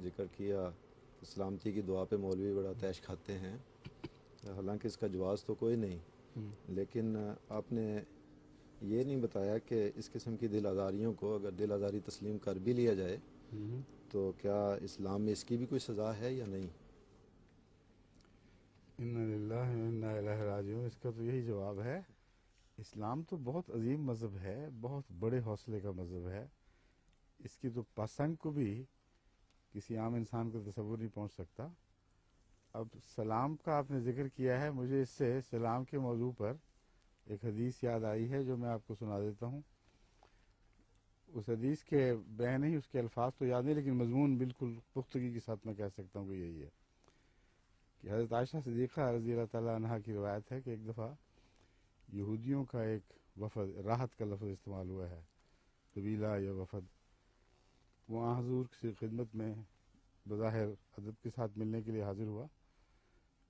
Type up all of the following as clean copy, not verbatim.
ذکر کیا کہ سلامتی کی دعا پہ مولوی بڑا تیش کھاتے ہیں، حالانکہ اس کا جواز تو کوئی نہیں، لیکن آپ نے یہ نہیں بتایا کہ اس قسم کی دل آزاریوں کو اگر دل آزاری تسلیم کر بھی لیا جائے تو کیا اسلام میں اس کی بھی کوئی سزا ہے یا نہیں؟ انا للہ و انا الیہ راجعون، اس کا تو یہی جواب ہے۔ اسلام تو بہت عظیم مذہب ہے، بہت بڑے حوصلے کا مذہب ہے۔ اس کی تو پسند کو بھی کسی عام انسان کو تصور نہیں پہنچ سکتا۔ اب سلام کا آپ نے ذکر کیا ہے، مجھے اس سے سلام کے موضوع پر ایک حدیث یاد آئی ہے جو میں آپ کو سنا دیتا ہوں۔ اس حدیث کے بیان نہیں، اس کے الفاظ تو یاد نہیں، لیکن مضمون بالکل پختگی کے ساتھ میں کہہ سکتا ہوں کہ یہی ہے کہ حضرت عائشہ صدیقہ رضی اللہ تعالیٰ عنہ کی روایت ہے کہ ایک دفعہ یہودیوں کا ایک وفد، راحت کا لفظ استعمال ہوا ہے، قبیلہ یا وفد، وہ حضور کی خدمت میں بظاہر ادب کے ساتھ ملنے کے لیے حاضر ہوا،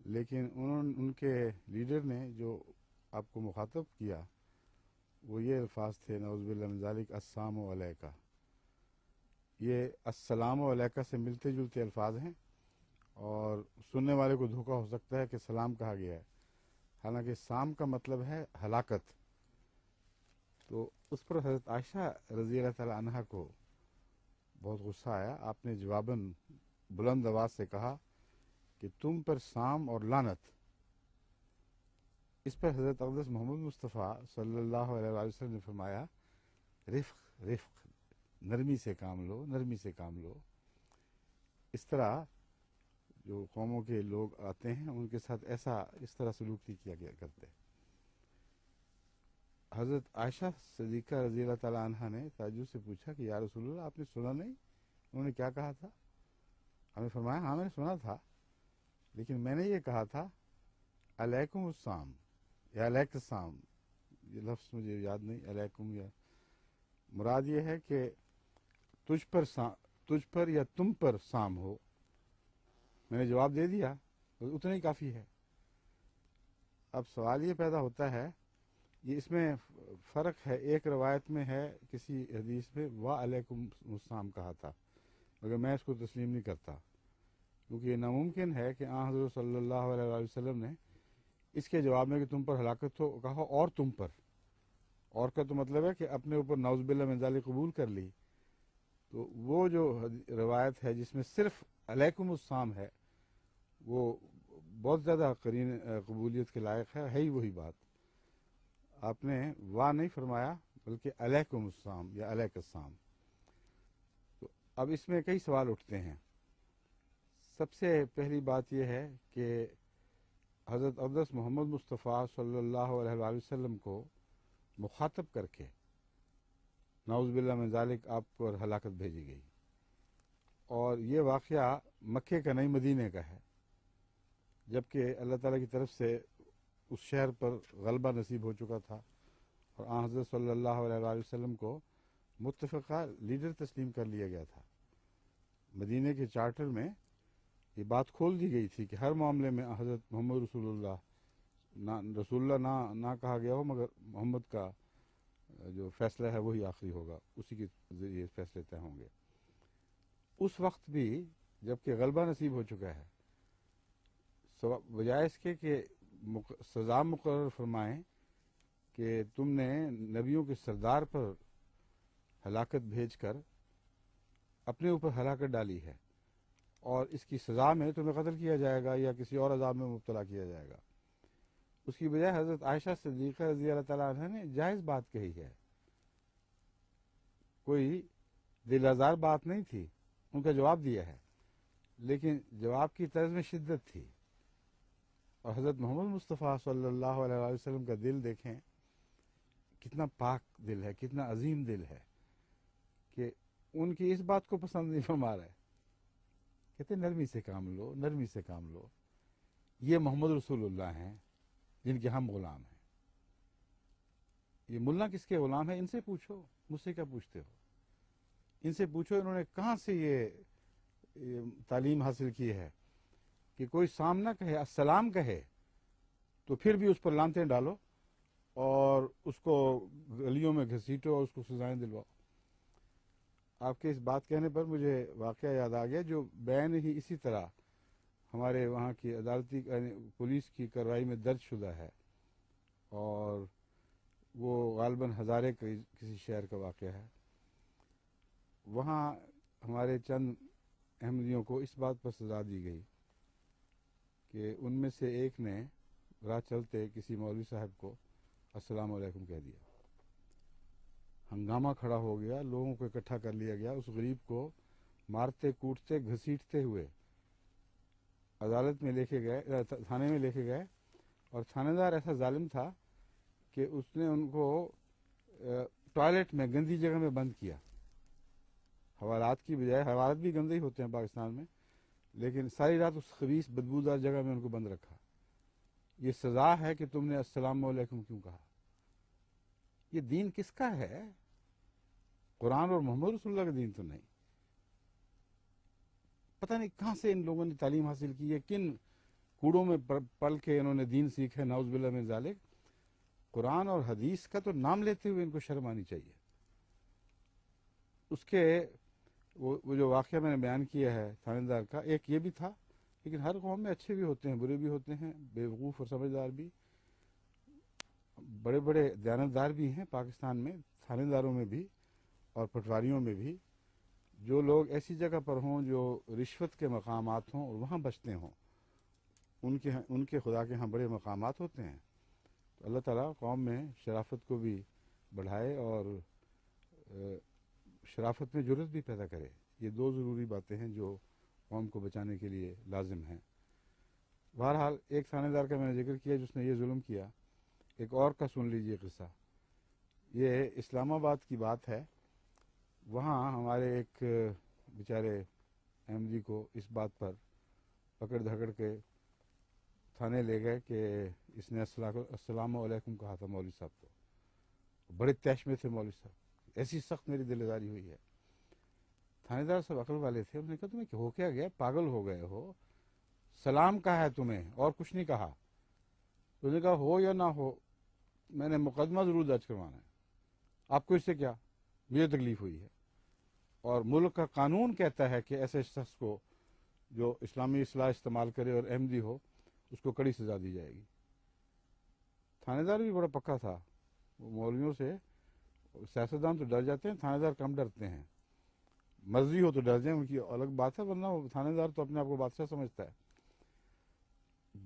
لیکن ان کے لیڈر نے جو آپ کو مخاطب کیا وہ یہ الفاظ تھے، نعوذ باللہ من ذالک، السلام علیکہ۔ یہ السلام علیکہ سے ملتے جلتے الفاظ ہیں اور سننے والے کو دھوکہ ہو سکتا ہے کہ سلام کہا گیا ہے، حالانکہ سام کا مطلب ہے ہلاکت۔ تو اس پر حضرت عائشہ رضی اللہ تعالی عنہا کو بہت غصہ آیا۔ آپ نے جواباً بلند آواز سے کہا کہ تم پر سام اور لعنت۔ اس پر حضرت اقدس محمد مصطفیٰ صلی اللہ علیہ وآلہ وسلم نے فرمایا، رفق رفق، نرمی سے کام لو، نرمی سے کام لو۔ اس طرح جو قوموں کے لوگ آتے ہیں ان کے ساتھ اس طرح سلوک نہیں کیا گیا کرتے۔ حضرت عائشہ صدیقہ رضی اللہ تعالیٰ عنہ نے تعجب سے پوچھا کہ یا رسول اللہ، آپ نے سنا نہیں انہوں نے کیا کہا تھا؟ ہمیں فرمایا ہاں میں نے سنا تھا، لیکن میں نے یہ کہا تھا علیکم السلام یا علیک السلام، یہ لفظ مجھے یاد نہیں، علیکم یا مراد یہ ہے کہ تجھ پر یا تم پر سام ہو۔ میں نے جواب دے دیا، اتنا ہی کافی ہے۔ اب سوال یہ پیدا ہوتا ہے، یہ اس میں فرق ہے، ایک روایت میں ہے کسی حدیث میں وعلیکم السلام کہا تھا، مگر میں اس کو تسلیم نہیں کرتا، کیونکہ یہ ناممکن ہے کہ حضرت صلی اللہ علیہ وآلہ وسلم نے اس کے جواب میں کہ تم پر ہلاکت ہو کہا اور تم پر، اور کا تو مطلب ہے کہ اپنے اوپر نعوذ باللہ من ذالک قبول کر لی۔ تو وہ جو روایت ہے جس میں صرف علیکم السلام ہے وہ بہت زیادہ قرین قبولیت کے لائق ہے ہی وہی بات۔ آپ نے وا نہیں فرمایا بلکہ علیکم السلام یا علیک السلام۔ تو اب اس میں کئی سوال اٹھتے ہیں۔ سب سے پہلی بات یہ ہے کہ حضرت اقدس محمد مصطفیٰ صلی اللہ علیہ وآلہ وسلم کو مخاطب کر کے نعوذ باللہ من ذالک آپ پر ہلاکت بھیجی گئی، اور یہ واقعہ مکے کا نہیں مدینے کا ہے، جبکہ اللہ تعالیٰ کی طرف سے اس شہر پر غلبہ نصیب ہو چکا تھا اور آن حضرت صلی اللہ علیہ وآلہ وسلم کو متفقہ لیڈر تسلیم کر لیا گیا تھا۔ مدینے کے چارٹر میں یہ بات کھول دی گئی تھی کہ ہر معاملے میں حضرت محمد رسول اللہ نہ کہا گیا ہو، مگر محمد کا جو فیصلہ ہے وہی آخری ہوگا، اسی کے ذریعے فیصلے طے ہوں گے۔ اس وقت بھی جبکہ غلبہ نصیب ہو چکا ہے، بجائے اس کے کہ سزا مقرر فرمائیں کہ تم نے نبیوں کے سردار پر ہلاکت بھیج کر اپنے اوپر ہلاکت ڈالی ہے اور اس کی سزا میں تمہیں قتل کیا جائے گا یا کسی اور عذاب میں مبتلا کیا جائے گا، اس کی بجائے حضرت عائشہ صدیقہ رضی اللہ تعالیٰ عنہ نے جائز بات کہی ہے، کوئی دل آزار بات نہیں تھی، ان کا جواب دیا ہے، لیکن جواب کی طرز میں شدت تھی۔ اور حضرت محمد مصطفیٰ صلی اللہ علیہ وآلہ وسلم کا دل دیکھیں کتنا پاک دل ہے، کتنا عظیم دل ہے کہ ان کی اس بات کو پسند نہیں فرما رہا ہے، کہتے نرمی سے کام لو، نرمی سے کام لو۔ یہ محمد رسول اللہ ہیں جن کے ہم غلام ہیں، یہ ملا کس کے غلام ہیں؟ ان سے پوچھو، مجھ سے کیا پوچھتے ہو؟ ان سے پوچھو انہوں نے کہاں سے یہ تعلیم حاصل کی ہے کہ کوئی سامنا کہے، السلام کہے تو پھر بھی اس پر لانتیں ڈالو اور اس کو گلیوں میں گھسیٹو اور اس کو سزائیں دلواؤ۔ آپ کے اس بات کہنے پر مجھے واقعہ یاد آ گیا جو بین ہی اسی طرح ہمارے وہاں کی عدالتی پولیس کی کارروائی میں درج شدہ ہے، اور وہ غالباً ہزارے کسی شہر کا واقعہ ہے۔ وہاں ہمارے چند احمدیوں کو اس بات پر سزا دی گئی کہ ان میں سے ایک نے راہ چلتے کسی مولوی صاحب کو السلام علیکم کہہ دیا۔ ہنگامہ کھڑا ہو گیا، لوگوں کو اکٹھا کر لیا گیا، اس غریب کو مارتے کوٹتے گھسیٹتے ہوئے عدالت میں لے کے گئے، تھانے میں لے کے گئے، اور تھانے دار ایسا ظالم تھا کہ اس نے ان کو ٹوائلٹ میں گندی جگہ میں بند کیا، حوالات کی بجائے۔ حوالات بھی گندے ہی ہوتے ہیں پاکستان میں، لیکن ساری رات اس خبیث بدبودار جگہ میں ان کو بند رکھا۔ یہ سزا ہے کہ تم نے السلام علیکم کیوں کہا؟ یہ دین کس کا ہے؟ قرآن اور محمد رسول اللہ کا دین تو نہیں۔ پتہ نہیں کہاں سے ان لوگوں نے تعلیم حاصل کی ہے، کن کوڑوں میں پل کے انہوں نے دین سیکھا ہے، نعوذ باللہ من ذالک۔ قرآن اور حدیث کا تو نام لیتے ہوئے ان کو شرم آنی چاہیے۔ اس کے وہ جو واقعہ میں نے بیان کیا ہے تھانے دار کا، ایک یہ بھی تھا، لیکن ہر قوم میں اچھے بھی ہوتے ہیں، برے بھی ہوتے ہیں، بیوقوف اور سمجھدار بھی، بڑے بڑے دیانتدار بھی ہیں پاکستان میں، تھانے داروں میں بھی اور پٹواریوں میں بھی۔ جو لوگ ایسی جگہ پر ہوں جو رشوت کے مقامات ہوں اور وہاں بچتے ہوں، ان کے خدا کے ہاں بڑے مقامات ہوتے ہیں۔ تو اللہ تعالیٰ قوم میں شرافت کو بھی بڑھائے اور شرافت میں جرت بھی پیدا کرے۔ یہ دو ضروری باتیں ہیں جو قوم کو بچانے کے لیے لازم ہیں۔ بہرحال ایک تھانے دار کا میں نے ذکر کیا جس نے یہ ظلم کیا، ایک اور کا سن لیجئے قصہ۔ یہ اسلام آباد کی بات ہے۔ وہاں ہمارے ایک بیچارے احمدی کو اس بات پر پکڑ دھکڑ کے تھانے لے گئے کہ اس نے السلام علیکم کہا تھا مولوی صاحب کو۔ بڑے طیش میں تھے مولوی صاحب، ایسی سخت میری دل آزاری ہوئی ہے۔ تھانے دار سب عقل والے تھے، انہوں نے کہا تمہیں ہو کیا گیا، پاگل ہو گئے ہو؟ سلام کہا ہے تمہیں اور کچھ نہیں کہا۔ انہوں نے کہا ہو یا نہ ہو میں نے مقدمہ ضرور درج کروانا ہے، آپ کو اس سے کیا، مجھے تکلیف ہوئی ہے، اور ملک کا قانون کہتا ہے کہ ایسے شخص کو جو اسلامی اصلاح استعمال کرے اور احمدی ہو اس کو کڑی سزا دی جائے گی۔ تھانے دار بھی بڑا پکا تھا، وہ مولویوں سے سیاستدان تو ڈر جاتے ہیں، تھانے دار کم ڈرتے ہیں، مرضی ہو تو ڈر جائیں ان کی الگ بات ہے، ورنہ تھانے دار تو اپنے آپ کو بادشاہ سمجھتا ہے۔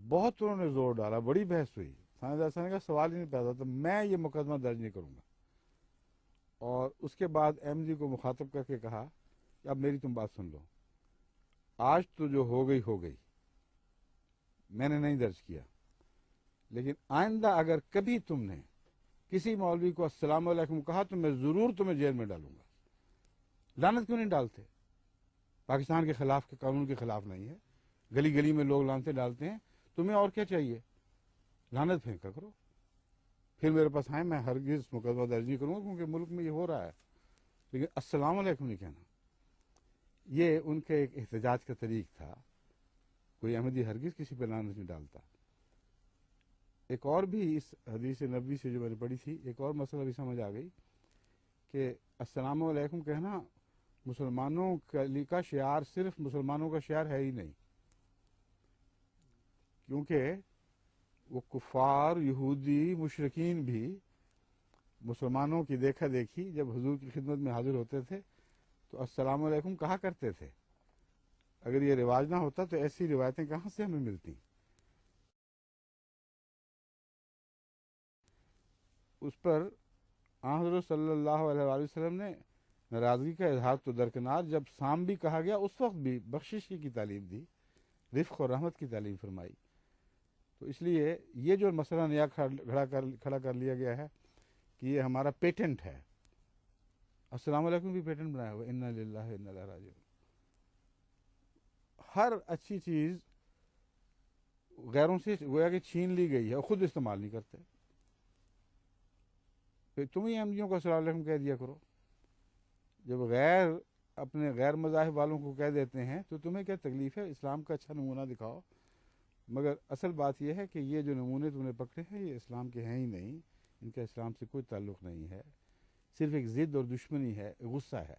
بہت انہوں نے زور ڈالا، بڑی بحث ہوئی، تھانے دار نے کہا سوال ہی نہیں پیدا ہوتا، میں یہ مقدمہ درج نہیں کروں گا۔ اور اس کے بعد احمدی کو مخاطب کر کے کہا کہ اب میری تم بات سن لو، آج تو جو ہو گئی ہو گئی، میں نے نہیں درج کیا، لیکن آئندہ اگر کبھی تم نے کسی مولوی کو السلام علیکم کہا تو میں ضرور تمہیں جیل میں ڈالوں گا۔ لعنت کیوں نہیں ڈالتے؟ پاکستان کے خلاف کے قانون کے خلاف نہیں ہے، گلی گلی میں لوگ لعنتیں ڈالتے ہیں، تمہیں اور کیا چاہیے؟ لعنت پھینکا کرو، پھر میرے پاس آئیں، میں ہرگز مقدمہ درج نہیں کروں گا کیونکہ ملک میں یہ ہو رہا ہے، لیکن السلام علیکم نہیں کہنا۔ یہ ان کے ایک احتجاج کا طریق تھا، کوئی احمدی ہرگز کسی پہ لعنت نہیں ڈالتا۔ ایک اور بھی اس حدیث نبوی سے جو میں نے پڑھی تھی، ایک اور مسئلہ بھی سمجھ آ گئی کہ السلام علیکم کہنا مسلمانوں کا شعار صرف مسلمانوں کا شعار ہے ہی نہیں، کیونکہ وہ کفار، یہودی، مشرکین بھی مسلمانوں کی دیکھا دیکھی جب حضور کی خدمت میں حاضر ہوتے تھے تو السلام علیکم کہا کرتے تھے۔ اگر یہ رواج نہ ہوتا تو ایسی روایتیں کہاں سے ہمیں ملتی؟ اس پر حضرت صلی اللہ علیہ وآلہ وسلم نے ناراضگی کا اظہار تو درکنار، جب سام بھی کہا گیا اس وقت بھی بخشش کی تعلیم دی، رفق اور رحمت کی تعلیم فرمائی۔ تو اس لیے یہ جو مسئلہ نیا کھڑا کر لیا گیا ہے کہ یہ ہمارا پیٹنٹ ہے، السلام علیکم بھی پیٹنٹ بنایا ہوا، انا للہ و انا الیہ راجعون۔ ہر اچھی چیز غیروں سے گویا کہ چھین لی گئی ہے اور خود استعمال نہیں کرتے، پھر تم ہی احمدیوں کو السلام علیکم کہہ دیا کرو۔ جب غیر اپنے غیر مذاہب والوں کو کہہ دیتے ہیں تو تمہیں کیا تکلیف ہے؟ اسلام کا اچھا نمونہ دکھاؤ۔ مگر اصل بات یہ ہے کہ یہ جو نمونے تم نے پکڑے ہیں یہ اسلام کے ہیں ہی نہیں، ان کا اسلام سے کوئی تعلق نہیں ہے، صرف ایک ضد اور دشمنی ہے، غصہ ہے۔